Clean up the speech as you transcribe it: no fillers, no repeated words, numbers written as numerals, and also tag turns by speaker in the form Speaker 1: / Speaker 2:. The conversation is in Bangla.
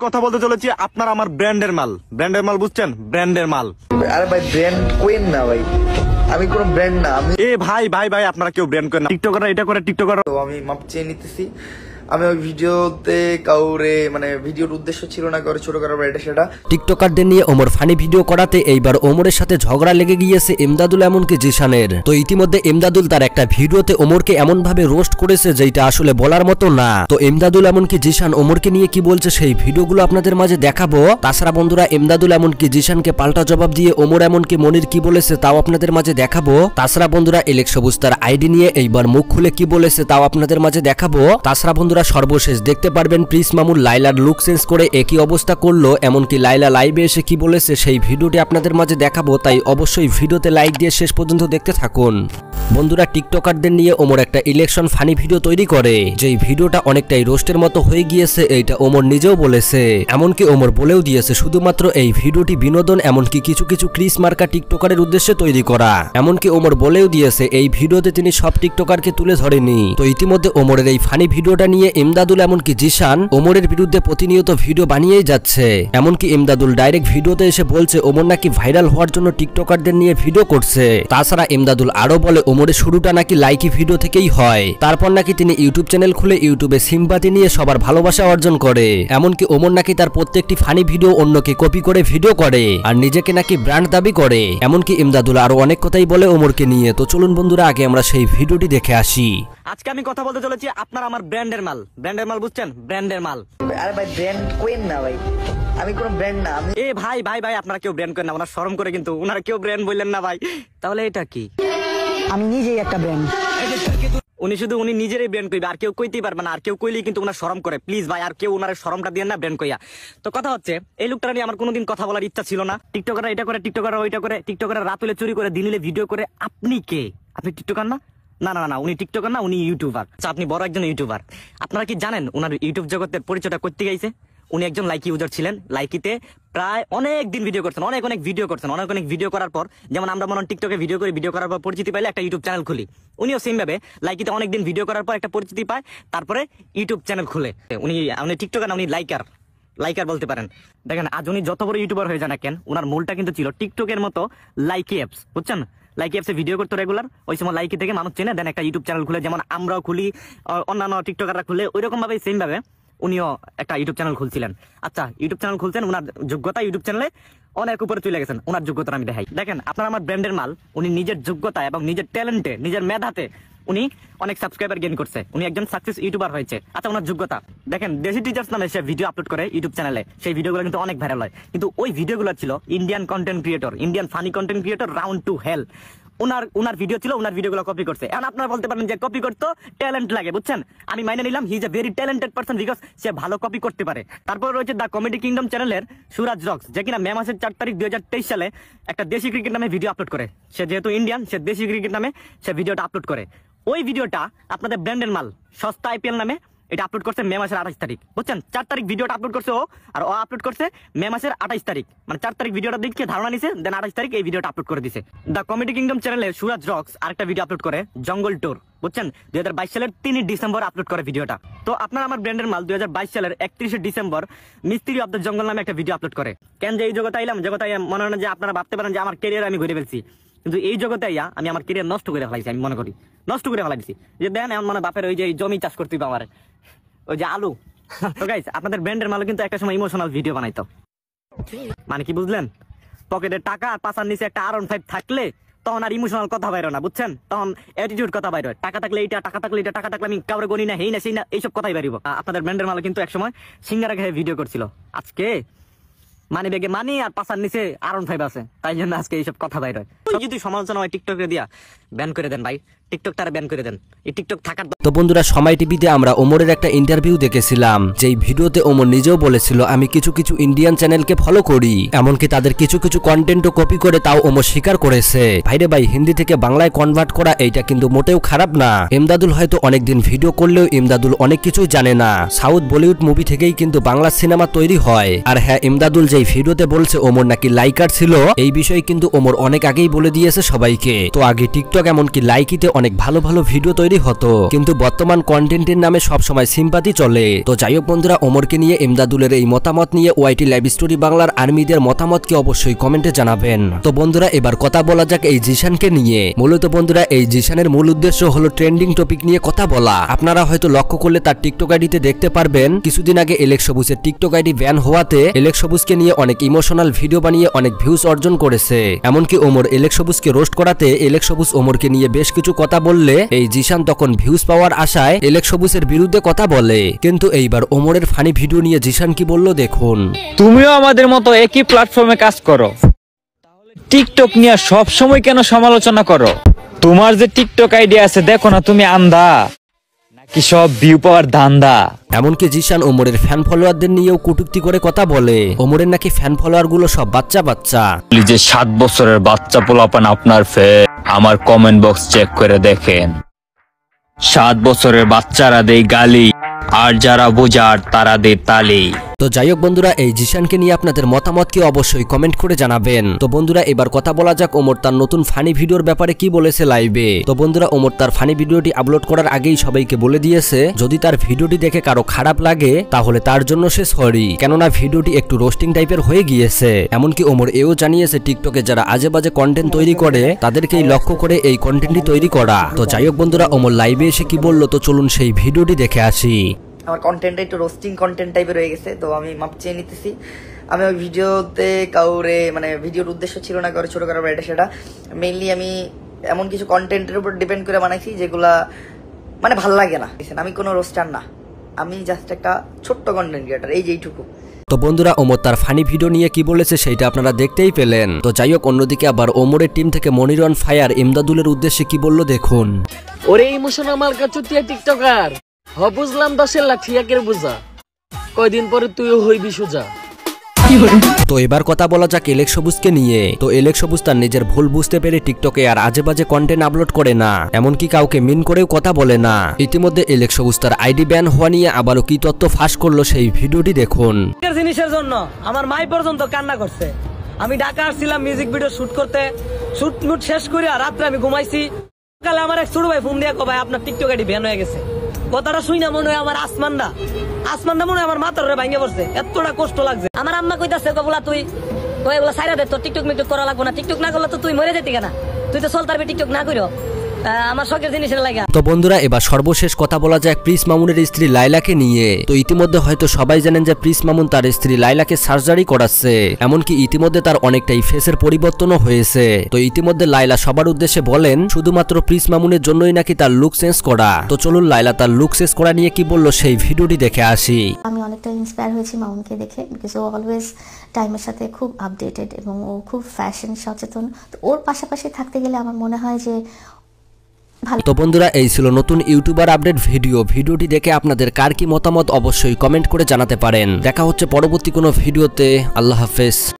Speaker 1: কথা বলতে চলেছি আপনার আমার ব্র্যান্ডের মাল বুঝছেন, ব্র্যান্ডের মাল।
Speaker 2: আরে ভাই ব্র্যান্ড কোয়েন না ভাই, আমি কোনো ব্র্যান্ড না। আমি
Speaker 1: ভাই আপনারা কেউ ব্র্যান্ড করেন না। টিকটকাররা এটা করে, টিকটকাররা
Speaker 2: তো আমি মাপ চেয়ে নিতেছি। আমি ওই ভিডিওতে কাউরে মানে ভিডিওর উদ্দেশ্য ছিল না কাউরে ছোট করার, এটা সেটা
Speaker 3: টিকটকারদের নিয়ে ওমর ফানি ভিডিও করাতে এইবার ওমরের সাথে ঝগড়া লেগে গিয়েছে এমদাদুল এমনকি জিশানের। তো ইতিমধ্যে এমদাদুল তার একটা ভিডিওতে ওমরকে এমন ভাবে রোস্ট করেছে যেটা আসলে বলার মতো না। তো এমদাদুল এমনকি জিশান ওমরকে নিয়ে কি বলছে সেই ভিডিওগুলো আপনাদের মাঝে দেখাবো। তাছাড়া বন্ধুরা এমদাদুল এমনকি জিশানকে পাল্টা জবাব দিয়ে ওমর এমনকি মনির কি বলেছে তাও আপনাদের মাঝে দেখাবো। তাছাড়া বন্ধুরা এলেক্স সবুজ তার আইডি নিয়ে এইবার মুখ খুলে কি বলেছে তাও আপনাদের মাঝে দেখাবো। তাছাড়া বন্ধুরা সর্বশেষ দেখতে পারবেন প্রিন্স মামুন লাইলার লুক চেঞ্জ করে একই অবস্থা করলো, এমনকি লাইলা লাইভে এসে কি বলেছে সেই ভিডিওটি আপনাদের মাঝে দেখাবো। তাই অবশ্যই ভিডিওতে লাইক দিয়ে শেষ পর্যন্ত দেখতে থাকুন। বন্ধুরা টিকটকারদের নিয়ে ওমর একটা ইলেকশন ফানি ভিডিও তৈরি করে, যেই ভিডিওটা অনেকটাই রোস্টের মতো হয়ে গিয়েছে এইটা ওমর নিজেও বলেছে। এমনকি ওমর বলেও দিয়েছে শুধুমাত্র এই ভিডিওটি বিনোদন, এমনকি কিছু কিছু ক্রিস মার্কা টিকটকারের উদ্দেশ্যে তৈরি করা। এমনকি ওমর বলেও দিয়েছে এই ভিডিওতে তিনি সব টিকটকারকে তুলে ধরেনি। তো ইতিমধ্যে ওমরের এই ফানি ভিডিওটা নিয়ে এমদাদুল এমনকি জিশান ওমরের বিরুদ্ধে প্রতিনিয়ত ভিডিও বানিয়েই যাচ্ছে। এমনকি এমদাদুল ডাইরেক্ট ভিডিওতে এসে বলছে ওমর নাকি ভাইরাল হওয়ার জন্য টিকটকারদের নিয়ে ভিডিও করছে। তাছাড়া এমদাদুল আরো বলে ওমরের শুরুটা নাকি লাইকি ভিডিও থেকেই হয়, তারপর নাকি তিনি ইউটিউব চ্যানেল খুলে ইউটিউবে সিম্পাতি নিয়ে সবার ভালোবাসা অর্জন করে। এমনকি ওমর নাকি তার প্রত্যেকটি ফানি ভিডিও অন্যকে কপি করে ভিডিও করে আর নিজেকে নাকি ব্র্যান্ড দাবি করে। এমনকি এমদাদুল আরো অনেক কথাই বলে ওমরকে নিয়ে। তো চলুন বন্ধুরা আগে আমরা সেই ভিডিওটি দেখে আসি।
Speaker 1: আজকে আমি কথা বলতে চলেছি আপনার আমার ব্র্যান্ডের মাল বুঝছেন, ব্র্যান্ডের মাল।
Speaker 2: আরে ভাই ব্র্যান্ড কোয়েন না ভাই, আমি কোনো ব্র্যান্ড না। আমি
Speaker 1: ভাই আপনারা কেউ ব্র্যান্ড করেন না, ওনার শরম করে কিন্তু ওনারা কেউ ব্র্যান্ড বললেন না ভাই। তাহলে এটা কি?
Speaker 4: আমি নিজেই একটা ব্র্যান্ড।
Speaker 1: উনি নিজেরই ব্র্যান্ড কইবে, আর কেউ কইতেই পারবে না। আর কেউ কইলেই কিন্তু ওনার শরম করে। প্লিজ ভাই আর কেউ ওনার শরমটা দিয়ে না ব্র্যান্ড কইয়া। তো কথা হচ্ছে এই লোকটা নিয়ে আমার কোনোদিন কথা বলার ইচ্ছা ছিল না। টিকটকাররা এটা করে, টিকটকাররা ওইটা করে, টিকটকাররা রাত হলে চুরি করে, দিন হলে ভিডিও করে। আপনি কে? আপনি টিকটকার না? না উনি টিকটকার না, উনি ইউটিউবার। আচ্ছা আপনি বড় একজন ইউটিউবার। আপনারা কি জানেন ওনার ইউটিউব জগতের পরিচয়টা করতে গেছে? উনি একজন লাইকি ইউজার ছিলেন। লাইকিতে প্রায় অনেক দিন ভিডিও করছেন, অনেক ভিডিও করার পর, যেমন আমরা মনে টিকটকে ভিডিও করি, ভিডিও করার পর পরিচিতি পাইলে একটা ইউটিউব চ্যানেল খুলি। উনিও সেম ভাবে লাইকিতে অনেকদিন ভিডিও করার পর একটা পরিচিতি পায়, তারপরে ইউটিউব চ্যানেল খুলে। উনি টিকটকার না, উনি লাইকার বলতে পারেন। দেখেন আজ উনি যত বড় ইউটিউবার হয়ে যান না কেন, ওনার মূলটা কিন্তু ছিল টিকটকের মতো লাইকি অ্যাপস, বুঝছেন? লাইকি অ্যাপসে ভিডিও করতো রেগুলার। ওই সময় লাইকি থেকে মানুষ চেনে, দেন একটা ইউটিউব চ্যানেল খুলে, যেমন আমরাও খুলি, অন্যান্য টিকটকাররা খুলে, ওইরকম ভাবে সেম ভাবে উনিও একটা ইউটিউব চ্যানেল খুলছিলেন। আচ্ছা ইউটিউব চ্যানেল খুলছেন, ওনার যোগ্যতা ইউটিউব চ্যানেলে অনেক উপরে চলে গেছেন। ওনার যোগ্যতা আমি দেখাই। দেখেন আপনার আমার ব্র্যান্ডের মাল, উনি নিজের যোগ্যতা এবং নিজের ট্যালেন্টে, নিজের মেধাতে উনি অনেক সাবস্ক্রাইবার গেইন করছে। উনি একজন সাকসেস ইউটিউবার হয়েছে। আচ্ছা ওনার যোগ্যতা দেখেন, দেশি টিচার্স নামে সে ভিডিও আপলোড করে ইউটিউব চ্যানেলে। সেই ভিডিওগুলো কিন্তু অনেক ভাইরাল হয়, কিন্তু ওই ভিডিওগুলো ছিল Indian content creator, Indian funny content creator Round two Hell. ওনার ভিডিও ছিল, ওনার ভিডিওগুলো কপি করছে। এখন আপনারা বলতে পারেন যে কপি করতে ট্যালেন্ট লাগে, বুঝছেন? আমি মাইনে নিলাম he is a very talented person, because সে ভালো কপি করতে পারে। তারপর রয়েছে দ্য কমেডি কিংডম চ্যানেলের সুরাজ রক্স, যে কিনা মে মাসের 4 তারিখ 2023 সালে একটা দেশি ক্রিকেট নামে ভিডিও আপলোড করে। সে যেহেতু ইন্ডিয়ান, সে দেশি ক্রিকেট নামে সে ভিডিওটা আপলোড করে। ওই ভিডিওটা আপনাদের ব্র্যান্ডের মাল সস্তা আইপিএল নামে এটা আপলোড করছে মে মাসের 28 তারিখ, বুঝছেন? 4 তারিখ ভিডিওটা আপলোড করছে ও, আর ও আপলোড করছে মে মাসের 28 তারিখ। মানে 4 তারিখ ভিডিওটা দেখে ধারণা নিছে, দেন 28 তারিখ এই ভিডিওটা আপলোড করে দিছে। দ্য কমেডি কিংডম চ্যানেলে সুরাজ রক্স আরেকটা ভিডিও আপলোড করে, জঙ্গল ট্যুর, বুঝছেন? 2022 সালের 3 ডিসেম্বর আপলোড করে ভিডিওটা। তো আপনার আমার ব্র্যান্ডের মাল 2022 সালের 31 ডিসেম্বর মিস্ত্রি অফ দ্য জঙ্গল নামে একটা ভিডিও আপলোড করে। কেন যে এই জগতে আইলাম, জগতে মনে হয় যে আপনারা ভাবতে পারেন যে আমার ক্যারিয়ার আমি ঘুরে ফেলছি, কিন্তু এই জগতে আইয়া আমি আমার ক্যারিয়ার নষ্ট করে ফেলাইছি। আমি মনে করি নষ্ট করে ফেলাইছি। যে দেন এমন মানে বাপের ওই যে জমি চাষ করতে হবে আমার, ওই যে আলু। তো গাইস আপনাদের ব্র্যান্ডের মালও কিন্তু একটা সময় ইমোশনাল ভিডিও বানাইতো। মানে কি বুঝলেন? পকেটে টাকা আর পাশার নিচে একটা R15 থাকলে তখন আর ইমোশনাল কথা বাইর না, বুঝছেন? তখন অ্যাটিটিউড কথা বাইর হয়। টাকা থাকলে এইটা, টাকা থাকলে এটা, টাকা থাকলে আমি কাউরে গনি না, হেই না সেই না, এইসব কথাই বাইরিব। আপনাদের ব্র্যান্ডের মালও কিন্তু একসময় সিঙ্গারা খেয়ে ভিডিও করছিল। আজকে মানি ব্যাগে মানি আর পাশার নিচে R15 আছে, তাই জন্য আজকে এইসব কথা বাইর হয়। যদি সমালোচনা হয় টিকটকে দিয়া ব্যান করে দেন ভাই, টিকটক তারা ব্যান করে দেন। এই টিকটক থাকার।
Speaker 3: তো বন্ধুরা সময় টিভিতে আমরা ওমরের একটা ইন্টারভিউ দেখেছিলাম, যেই ভিডিওতে ওমর নিজেও বলেছিল আমি কিছু কিছু ইন্ডিয়ান চ্যানেলকে ফলো করি, এমনকি তাদের কিছু কিছু কন্টেন্টও কপি করে, তাও ওমর স্বীকার করেছে। ভাইরে ভাই হিন্দি থেকে বাংলায় কনভার্ট করা এইটা কিন্তু মোটেও খারাপ না। এমদাদুল হয়তো অনেকদিন ভিডিও করলেও এমদাদুল অনেক কিছুই জানে না। সাউথ বলিউড মুভি থেকেই কিন্তু বাংলা সিনেমা তৈরি হয়। আর হ্যাঁ এমদাদুল যে যে ভিডিওতে বলছে ওমর নাকি লাইকার ছিল, এই বিষয়ে কিন্তু ওমর অনেক আগেই বলে দিয়েছে সবাইকে। তো আগে টিকটক এমনকি লাইকিতে অনেক ভালো ভালো ভিডিও তৈরি হতো, কিন্তু বর্তমান কন্টেন্টের নামে সবসময় সিম্পাতি চলে। তো যাই হোক বন্ধুরা, ওমরকে নিয়ে এমদাদুলের এই মতামত নিয়ে ওয়াইটি লাইভ স্টোরি বাংলার আর্মিদের মতামতকে অবশ্যই কমেন্টে জানাবেন। তো বন্ধুরা এবার কথা বলা যাক এই জিশানকে নিয়ে। মূলত বন্ধুরা এই জিশানের মূল উদ্দেশ্য হলো ট্রেন্ডিং টপিক নিয়ে কথা বলা। আপনারা হয়তো লক্ষ্য করলে তার টিকটক আইডিতে দেখতে পারবেন, কিছুদিন আগে এলেক্স সবুজের টিকটক আইডি ব্যান হওয়াতে এলেক্স সবুজকে নিয়ে অনেক ইমোশনাল ভিডিও বানিয়ে অনেক ভিউজ অর্জন করেছে। এমনকি ওমর এলেক্স সবুজকে রোস্ট করাতে এলেক্স সবুজ ওমরকে নিয়ে বেশ কিছু কথা বললে এই জিশান তখন ভিউজ পাওয়ার আশায় এলেক্স সবুজের বিরুদ্ধে কথা বলে। কিন্তু এইবার ওমরের ফানি ভিডিও নিয়ে জিশান কি বলল দেখুন।
Speaker 5: তুমিও আমাদের মতো একই প্ল্যাটফর্মে কাজ করো, টিকটক নিয়ে সব সময় কেন সমালোচনা করো? তোমার যে টিকটক আইডি আছে দেখো না তুমি আন্ধা নাকি সব ভিউ পাওয়ার ধান্দা?
Speaker 3: এমনকি জিশান ওমরের ফ্যান ফলোয়ারদের নিয়েও কটূক্তি করে কথা বলে। ওমরের নাকি ফ্যান ফলোয়ার গুলো সব বাচ্চা বাচ্চা।
Speaker 5: যে 7 বছরের বাচ্চা পোলাপান আপনার ফ্যান, আমার কমেন্ট বক্স চেক করে দেখেন। 7 বছরের বাচ্চারা দেয় গালি, আর যারা বোঝার তারা দেয় তালি।
Speaker 3: তো যাই হোক বন্ধুরা, এই জিশানকে নিয়ে আপনাদের মতামতকে অবশ্যই কমেন্ট করে জানাবেন। তো বন্ধুরা এবার কথা বলা যাক ওমর তার নতুন ফানি ভিডিওর ব্যাপারে কি বলেছে লাইভে। তো বন্ধুরা ওমর তার ফানি ভিডিওটি আপলোড করার আগেই সবাইকে বলে দিয়েছে যদি তার ভিডিওটি দেখে কারো খারাপ লাগে তাহলে তার জন্য সে সরি, কেননা ভিডিওটি একটু রোস্টিং টাইপের হয়ে গিয়েছে। এমনকি ওমর এও জানিয়েছে টিকটকে যারা আজে বাজে কন্টেন্ট তৈরি করে তাদেরকেই লক্ষ্য করে এই কন্টেন্টটি তৈরি করা। তো যাই হোক বন্ধুরা ওমর লাইভে এসে কি বললো তো চলুন সেই ভিডিওটি দেখে আসি।
Speaker 2: আমার কন্টেন্টটা একটু রোস্টিং কন্টেন্ট টাইপের হয়ে গেছে, তো আমি মাপ চেয়ে নিতেছি। আমি ওই ভিডিওতে কাউরে মানে ভিডিওর উদ্দেশ্য ছিল না কাউরে ছোট করার এটা সেটা, মেইনলি আমি এমন কিছু কন্টেন্টের উপর ডিপেন্ড করে বানাইছি যেগুলা মানে ভাল লাগে না। আমি কোনো রোস্টার না, আমি জাস্ট একটা ছোট্ট কন্টেন্ট ক্রিয়েটার, এই যে এইটুকু।
Speaker 3: তো বন্ধুরা ওমর তার ফানি ভিডিও নিয়ে কি বলেছে সেটা আপনারা দেখতেই পেলেন। তো যাই হোক অন্যদিকে আবার ওমরের টিম থেকে মনির অন ফায়ার এমদাদুলের উদ্দেশ্যে কি বললো দেখুন।
Speaker 6: ওরে ইমোশনাল মার্কা চুতিয়া টিকটকার বুঝলাম 10 লাখ ঠিয়াকের বুঝা, কয়দিন পরে তুইও হইবি সোজা।
Speaker 3: তো এবার কথা বলা যাক এলেক্স সবুজকে নিয়ে। তো এলেক্স সবুজ তার নিজের ভুল বুঝতে পেরে টিকটকে আর আজে বাজে কন্টেন্ট আপলোড করে না, এমনকি কাউকে মিন করেও কথা বলে না। ইতিমধ্যে এলেক্স সবুজ তার আইডি ব্যান হওয়া নিয়ে আবারও কি তথ্য ফাঁস করলো সেই ভিডিওটি দেখুন।
Speaker 6: জিনিসের জন্য আমার মাই পর্যন্ত কান্না করছে। আমি ঢাকা আসছিলাম মিউজিক ভিডিও শুট করতে, শুট শেষ করে রাত্রে আমি ঘুমাইছি। সকালে আমার এক ছোট ভাই ফোন দিয়ে ভাই আপনার টিকটক আইডি ব্যান হয়ে গেছে। কথাটা শুই না মনে হয় আমার আসমানটা মনে হয় আমার মাথার ভাঙে পড়ছে, এতটা কষ্ট লাগছে। আমার আম্মা কইতাছে বলা তুই এগুলো সাইরা দে, তোর টিকটক মিকটক করা লাগবো না, টিকটক না করলে তো তুই মরে যেতি কেনা, তুই তো চলতারবি টিকটক না করিও, আমার শখের জিনিসের লাগে।
Speaker 3: তো বন্ধুরা এবার সর্বশেষ কথা বলা যায় প্রিন্স মামুনের স্ত্রী লাইলাকে নিয়ে। তো ইতিমধ্যে হয়তো সবাই জানেন যে প্রিন্স মামুন তার স্ত্রী লাইলাকে সার্জারি করাচ্ছে, এমনকি ইতিমধ্যে তার অনেকটাই ফেসের পরিবর্তনও হয়েছে। তো ইতিমধ্যে লাইলা সবার উদ্দেশ্যে বলেন শুধুমাত্র প্রিন্স মামুনের জন্যই নাকি তার লুক চেঞ্জ করা। তো চলুন লাইলা তার লুক চেঞ্জ করা নিয়ে কি বললো সেই ভিডিওটি দেখে আসি।
Speaker 7: আমি অনেকটা ইন্সপায়ার হয়েছি মামুনকে দেখে, বিকজ ও অলওয়েজ টাইমের সাথে খুব আপডেটেড এবং ও খুব ফ্যাশন সচেতন। তো ওর পাশাপাশি থাকতে গেলে আমার মনে হয় যে
Speaker 3: তো বন্ধুরা এই ছিল নতুন ইউটিউবার আপডেট ভিডিওটি দেখে আপনাদের কার কি মতামত অবশ্যই কমেন্ট করে জানাতে পারেন। দেখা হচ্ছে পরবর্তী কোনো ভিডিওতে। আল্লাহ হাফেজ।